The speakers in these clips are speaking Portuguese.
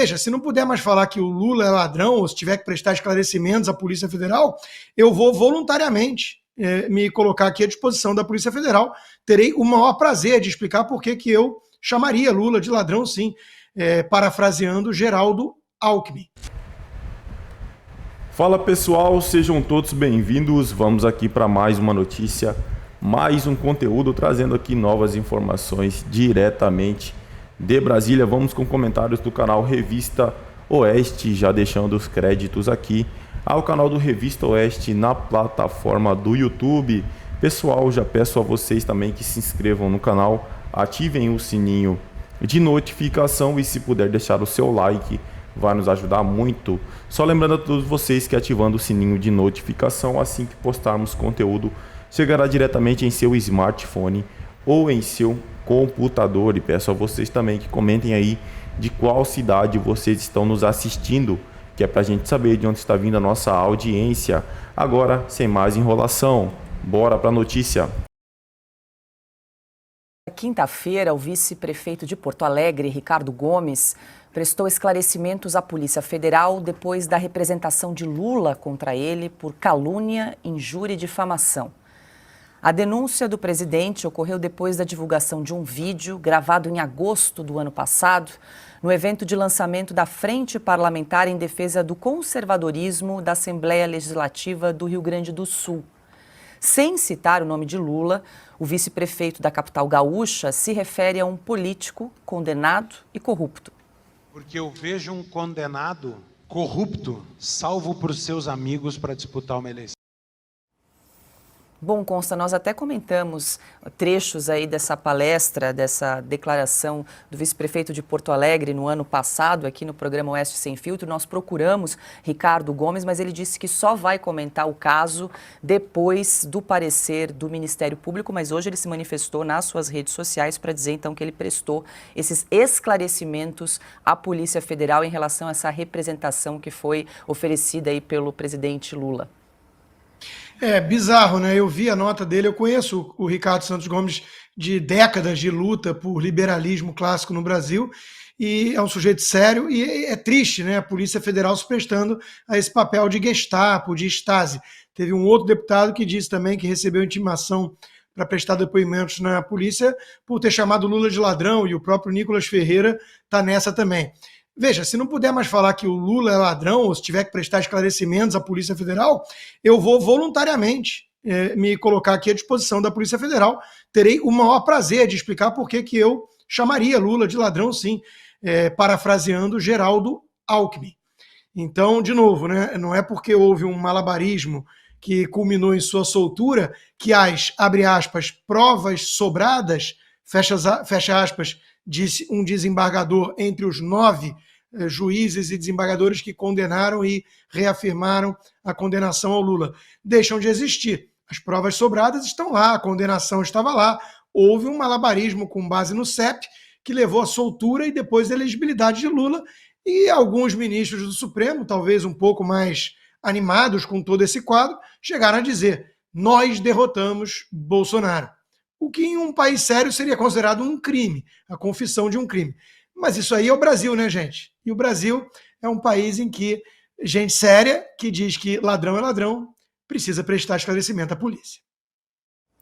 Veja, se não puder mais falar que o Lula é ladrão, ou se tiver que prestar esclarecimentos à Polícia Federal, eu vou voluntariamente me colocar aqui à disposição da Polícia Federal. Terei o maior prazer de explicar por que eu chamaria Lula de ladrão, sim, parafraseando Geraldo Alckmin. Fala pessoal, sejam todos bem-vindos. Vamos aqui para mais uma notícia, mais um conteúdo, trazendo aqui novas informações diretamente de Brasília. Vamos com comentários do canal Revista Oeste, já deixando os créditos aqui ao canal do Revista Oeste na plataforma do YouTube. Pessoal, já peço a vocês também que se inscrevam no canal, ativem o sininho de notificação e se puder deixar o seu like, vai nos ajudar muito. Só lembrando a todos vocês que ativando o sininho de notificação, assim que postarmos conteúdo, chegará diretamente em seu smartphone ou em seu computador. E peço a vocês também que comentem aí de qual cidade vocês estão nos assistindo, que é para a gente saber de onde está vindo a nossa audiência. Agora, sem mais enrolação, bora para a notícia. Quinta-feira, o vice-prefeito de Porto Alegre, Ricardo Gomes, prestou esclarecimentos à Polícia Federal depois da representação de Lula contra ele por calúnia, injúria e difamação. A denúncia do presidente ocorreu depois da divulgação de um vídeo gravado em agosto do ano passado, no evento de lançamento da Frente Parlamentar em Defesa do Conservadorismo da Assembleia Legislativa do Rio Grande do Sul. Sem citar o nome de Lula, o vice-prefeito da capital gaúcha se refere a um político condenado e corrupto. Porque eu vejo um condenado corrupto salvo por seus amigos para disputar uma eleição. Bom, Consta, nós até comentamos trechos aí dessa palestra, dessa declaração do vice-prefeito de Porto Alegre no ano passado, aqui no programa Oeste Sem Filtro. Nós procuramos Ricardo Gomes, mas ele disse que só vai comentar o caso depois do parecer do Ministério Público, mas hoje ele se manifestou nas suas redes sociais para dizer então que ele prestou esses esclarecimentos à Polícia Federal em relação a essa representação que foi oferecida aí pelo presidente Lula. É bizarro, né? Eu vi a nota dele, eu conheço o Ricardo Santos Gomes de décadas de luta por liberalismo clássico no Brasil, e é um sujeito sério, e é triste, né? A Polícia Federal se prestando a esse papel de Gestapo, de Stasi. Teve um outro deputado que disse também que recebeu intimação para prestar depoimentos na polícia por ter chamado Lula de ladrão, e o próprio Nicolas Ferreira está nessa também. Veja, se não puder mais falar que o Lula é ladrão, ou se tiver que prestar esclarecimentos à Polícia Federal, eu vou voluntariamente me colocar aqui à disposição da Polícia Federal. Terei o maior prazer de explicar por que eu chamaria Lula de ladrão, sim, parafraseando Geraldo Alckmin. Então, de novo, né, não é porque houve um malabarismo que culminou em sua soltura que as, abre aspas, provas sobradas, fecha aspas, disse um desembargador entre os 9 juízes e desembargadores que condenaram e reafirmaram a condenação ao Lula, deixam de existir. As provas sobradas estão lá, a condenação estava lá, houve um malabarismo com base no CEP que levou à soltura e depois à elegibilidade de Lula, e alguns ministros do Supremo, talvez um pouco mais animados com todo esse quadro, chegaram a dizer: nós derrotamos Bolsonaro. O que em um país sério seria considerado um crime, a confissão de um crime. Mas isso aí é o Brasil, né, gente? E o Brasil é um país em que gente séria, que diz que ladrão é ladrão, precisa prestar esclarecimento à polícia.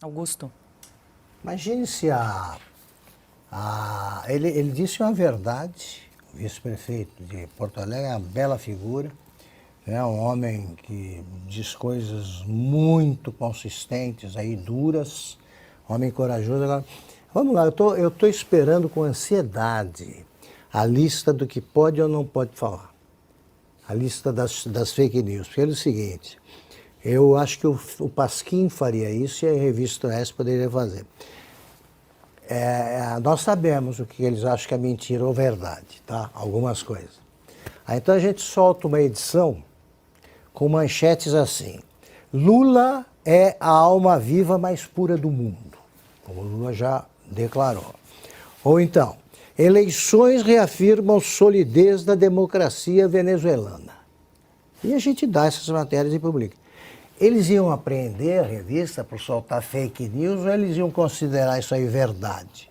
Augusto. Imagine se ele disse uma verdade, o vice-prefeito de Porto Alegre é uma bela figura, é um homem que diz coisas muito consistentes, aí, duras, homem corajoso. Agora, vamos lá, eu tô esperando com ansiedade a lista do que pode ou não pode falar. A lista das fake news. Porque é o seguinte, eu acho que o Pasquim faria isso e a Revista Oeste poderia fazer. Nós sabemos o que eles acham que é mentira ou verdade, tá? Algumas coisas. Aí, então a gente solta uma edição com manchetes assim: Lula é a alma viva mais pura do mundo, como Lula já declarou. Ou então, eleições reafirmam solidez da democracia venezuelana. E a gente dá essas matérias e publica. Eles iam apreender a revista por soltar fake news ou eles iam considerar isso aí verdade?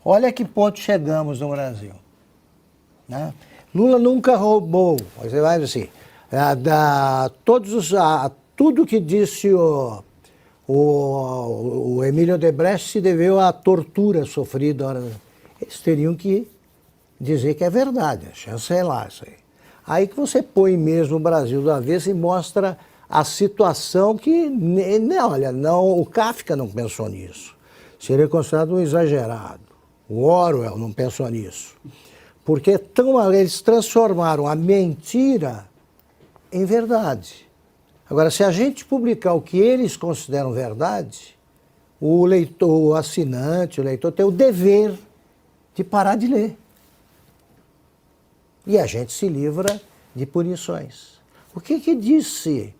Olha a que ponto chegamos no Brasil. né? Lula nunca roubou. Você vai ver assim, tudo que disse o Emílio Odebrecht se deveu à tortura sofrida. Eles teriam que dizer que é verdade, chancelar isso aí. Aí que você põe mesmo o Brasil do avesso e mostra a situação que, olha, não, o Kafka não pensou nisso. Seria considerado um exagerado. O Orwell não pensou nisso. Porque eles transformaram a mentira em verdade. Agora, se a gente publicar o que eles consideram verdade, o leitor, o assinante, o leitor tem o dever de parar de ler. E a gente se livra de punições. O que disse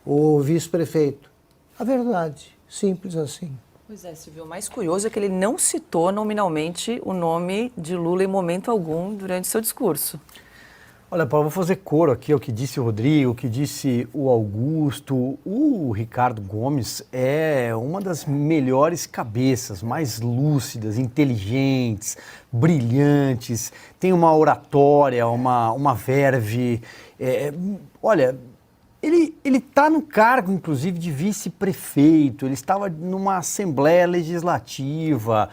o vice-prefeito? A verdade, simples assim. Pois é, Silvio, o mais curioso é que ele não citou nominalmente o nome de Lula em momento algum durante seu discurso. Olha, Paulo, vou fazer coro aqui ao que disse o Rodrigo, o que disse o Augusto. O Ricardo Gomes é uma das melhores cabeças, mais lúcidas, inteligentes, brilhantes, tem uma oratória, uma verve. Olha, ele está no cargo, inclusive, de vice-prefeito, ele estava numa Assembleia Legislativa,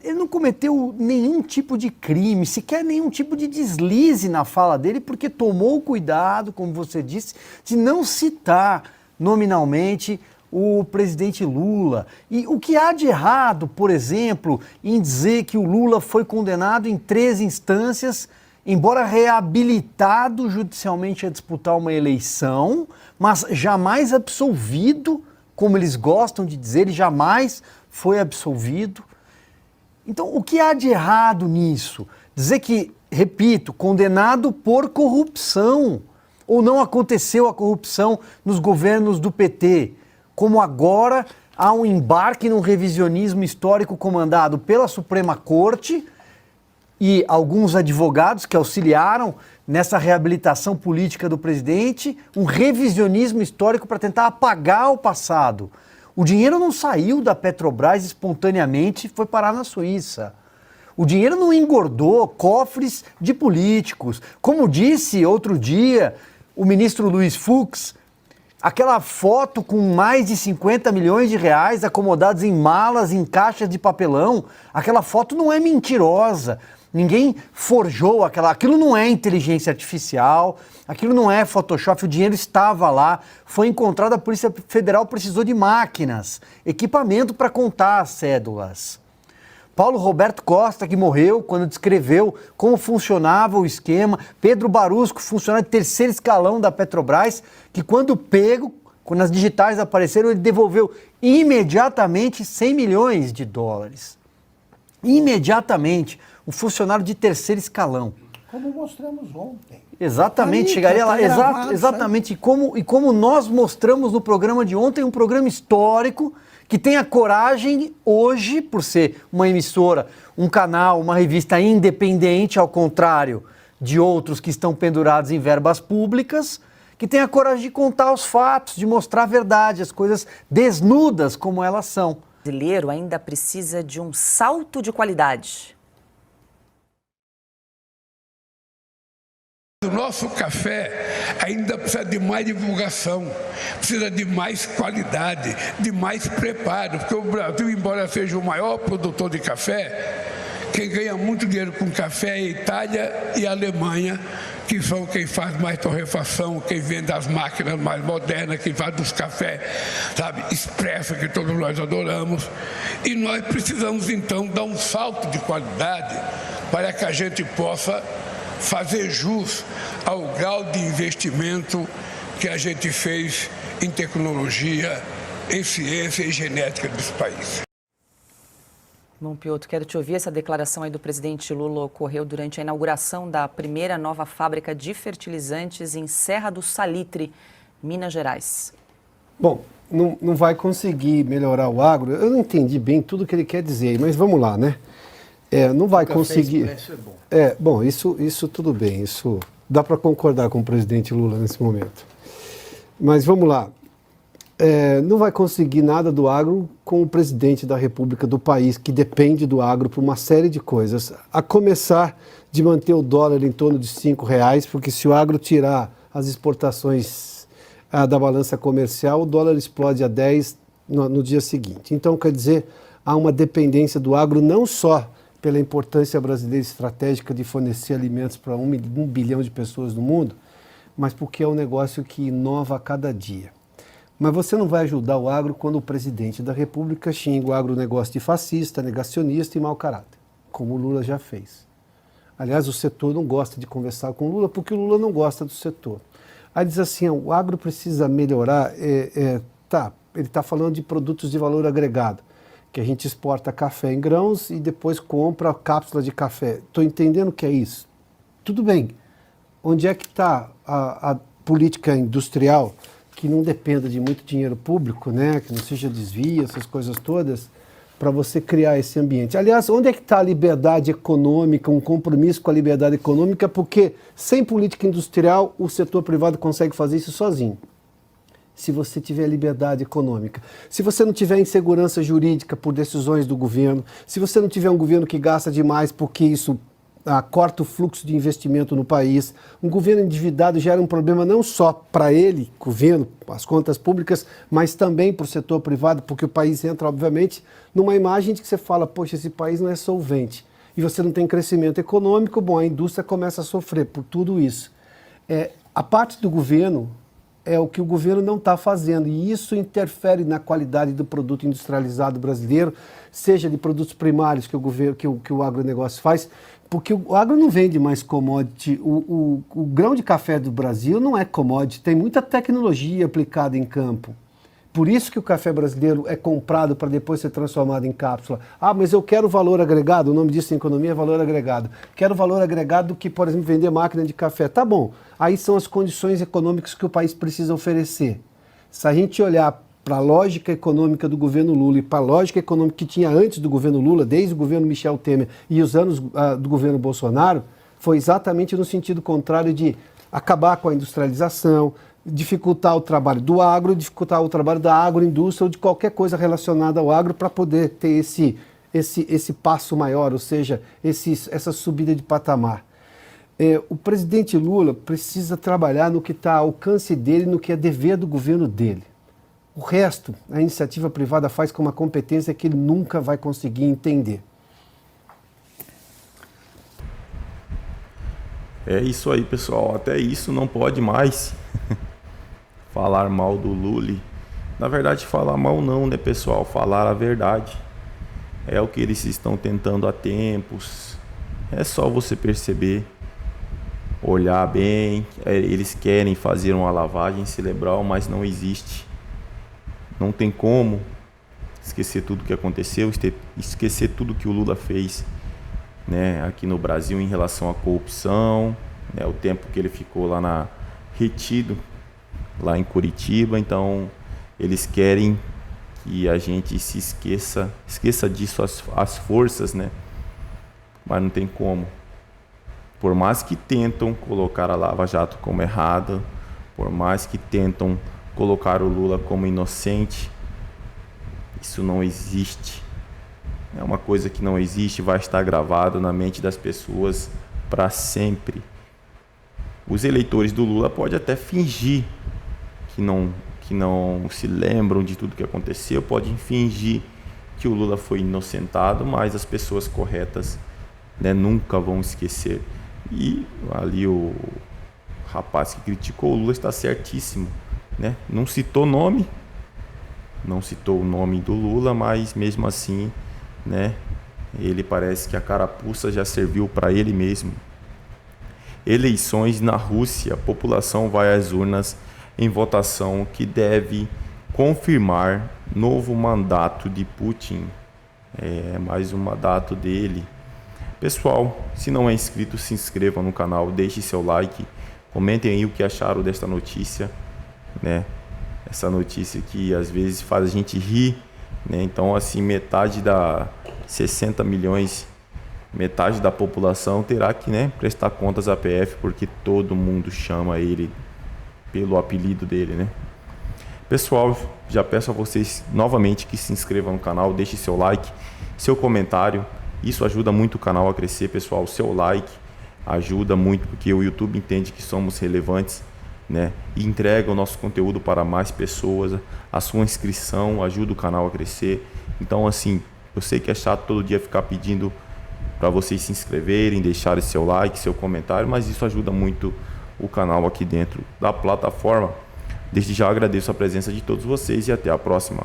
ele não cometeu nenhum tipo de crime, sequer nenhum tipo de deslize na fala dele, porque tomou o cuidado, como você disse, de não citar nominalmente o presidente Lula. E o que há de errado, por exemplo, em dizer que o Lula foi condenado em 3 instâncias, embora reabilitado judicialmente a disputar uma eleição, mas jamais absolvido, como eles gostam de dizer, ele jamais foi absolvido. Então, o que há de errado nisso? Dizer que, repito, condenado por corrupção, ou não aconteceu a corrupção nos governos do PT, como agora há um embarque num revisionismo histórico comandado pela Suprema Corte e alguns advogados que auxiliaram nessa reabilitação política do presidente, um revisionismo histórico para tentar apagar o passado. O dinheiro não saiu da Petrobras espontaneamente e foi parar na Suíça. O dinheiro não engordou cofres de políticos. Como disse outro dia o ministro Luiz Fux, aquela foto com mais de 50 milhões de reais acomodados em malas, em caixas de papelão, aquela foto não é mentirosa. Ninguém forjou aquilo não é inteligência artificial, aquilo não é Photoshop, o dinheiro estava lá, foi encontrado, a Polícia Federal precisou de máquinas, equipamento para contar as cédulas. Paulo Roberto Costa, que morreu quando descreveu como funcionava o esquema, Pedro Barusco, funcionário de 3º escalão da Petrobras, que quando pego, quando as digitais apareceram, ele devolveu imediatamente 100 milhões de dólares. Imediatamente. Um funcionário de 3º escalão. Como mostramos ontem. Exatamente, chegaria lá. Exatamente. E como nós mostramos no programa de ontem, um programa histórico que tem a coragem hoje, por ser uma emissora, um canal, uma revista independente, ao contrário de outros que estão pendurados em verbas públicas, que tem a coragem de contar os fatos, de mostrar a verdade, as coisas desnudas como elas são. O brasileiro ainda precisa de um salto de qualidade. O nosso café ainda precisa de mais divulgação, precisa de mais qualidade, de mais preparo, porque o Brasil, embora seja o maior produtor de café, quem ganha muito dinheiro com café é a Itália e a Alemanha, que são quem faz mais torrefação, quem vende as máquinas mais modernas, quem faz dos cafés, sabe, expresso, que todos nós adoramos. E nós precisamos, então, dar um salto de qualidade para que a gente possa fazer jus ao grau de investimento que a gente fez em tecnologia, em ciência e genética desse país. Bom, Piotr, quero te ouvir. Essa declaração aí do presidente Lula ocorreu durante a inauguração da primeira nova fábrica de fertilizantes em Serra do Salitre, Minas Gerais. Bom, não vai conseguir melhorar o agro. Eu não entendi bem tudo que ele quer dizer, mas vamos lá, né? Não vai conseguir. Bom, isso tudo bem, isso dá para concordar com o presidente Lula nesse momento. Mas vamos lá. Não vai conseguir nada do agro com o presidente da República do país, que depende do agro por uma série de coisas, a começar de manter o dólar em torno de R$5, porque se o agro tirar as exportações da balança comercial, o dólar explode a 10 no dia seguinte. Então, quer dizer, há uma dependência do agro não só pela importância brasileira estratégica de fornecer alimentos para 1 bilhão de pessoas no mundo, mas porque é um negócio que inova a cada dia. Mas você não vai ajudar o agro quando o presidente da República xinga o agronegócio de fascista, negacionista e mau caráter, como o Lula já fez. Aliás, o setor não gosta de conversar com o Lula porque o Lula não gosta do setor. Aí diz assim, o agro precisa melhorar, ele está falando de produtos de valor agregado, que a gente exporta café em grãos e depois compra cápsula de café. Estou entendendo o que é isso. Tudo bem. Onde é que está a política industrial que não dependa de muito dinheiro público, né? Que não seja desvio, essas coisas todas, para você criar esse ambiente? Aliás, onde é que está a liberdade econômica, um compromisso com a liberdade econômica? Porque sem política industrial, o setor privado consegue fazer isso sozinho. Se você tiver liberdade econômica, se você não tiver insegurança jurídica por decisões do governo, se você não tiver um governo que gasta demais porque isso corta o fluxo de investimento no país, um governo endividado gera um problema não só para ele, governo, as contas públicas, mas também para o setor privado, porque o país entra, obviamente, numa imagem de que você fala, poxa, esse país não é solvente, e você não tem crescimento econômico, bom, a indústria começa a sofrer por tudo isso. A parte do governo é o que o governo não está fazendo, e isso interfere na qualidade do produto industrializado brasileiro, seja de produtos primários que o agronegócio faz, porque o agro não vende mais commodity. O grão de café do Brasil não é commodity, tem muita tecnologia aplicada em campo. Por isso que o café brasileiro é comprado para depois ser transformado em cápsula. Ah, mas eu quero valor agregado, o nome disso em economia é valor agregado. Quero valor agregado que, por exemplo, vender máquina de café. Tá bom, aí são as condições econômicas que o país precisa oferecer. Se a gente olhar para a lógica econômica do governo Lula e para a lógica econômica que tinha antes do governo Lula, desde o governo Michel Temer e os anos do governo Bolsonaro, foi exatamente no sentido contrário de acabar com a industrialização, dificultar o trabalho do agro, dificultar o trabalho da agroindústria ou de qualquer coisa relacionada ao agro para poder ter esse passo maior, ou seja, essa subida de patamar. O presidente Lula precisa trabalhar no que está ao alcance dele, no que é dever do governo dele. O resto, a iniciativa privada faz com uma competência que ele nunca vai conseguir entender. É isso aí, pessoal. Até isso não pode mais falar mal do Lula. Na verdade, falar mal não, né, pessoal? Falar a verdade. É o que eles estão tentando há tempos. É só você perceber, olhar bem. Eles querem fazer uma lavagem cerebral, mas não existe. Não tem como esquecer tudo que aconteceu, esquecer tudo que o Lula fez, né, aqui no Brasil em relação à corrupção, né, o tempo que ele ficou lá retido, lá em Curitiba. Então, eles querem que a gente se esqueça disso as forças, né? Mas não tem como. Por mais que tentam colocar a Lava Jato como errada, por mais que tentam colocar o Lula como inocente, isso não existe. É uma coisa que não existe, vai estar gravado na mente das pessoas para sempre. Os eleitores do Lula podem até fingir que não se lembram de tudo que aconteceu, podem fingir que o Lula foi inocentado, mas as pessoas corretas, né, nunca vão esquecer. E ali o rapaz que criticou o Lula está certíssimo, né? Não citou o nome do Lula, mas mesmo assim, né, ele parece que a carapuça já serviu para ele mesmo. Eleições na Rússia, a população vai às urnas em votação que deve confirmar novo mandato de Putin. Mais um mandato dele. Pessoal, se não é inscrito, se inscreva no canal, deixe seu like, comentem aí o que acharam desta notícia, né? Essa notícia que às vezes faz a gente rir, né? Então, assim, metade da 60 milhões, metade da população terá que, né, prestar contas à PF, porque todo mundo chama ele pelo apelido dele, né? Pessoal, já peço a vocês novamente que se inscrevam no canal, deixe seu like, seu comentário. Isso ajuda muito o canal a crescer, pessoal. Seu like ajuda muito, porque o YouTube entende que somos relevantes, né? E entrega o nosso conteúdo para mais pessoas. A sua inscrição ajuda o canal a crescer. Então, assim, eu sei que é chato todo dia ficar pedindo para vocês se inscreverem, deixarem seu like, seu comentário, mas isso ajuda muito o canal aqui dentro da plataforma. Desde já agradeço a presença de todos vocês e até a próxima.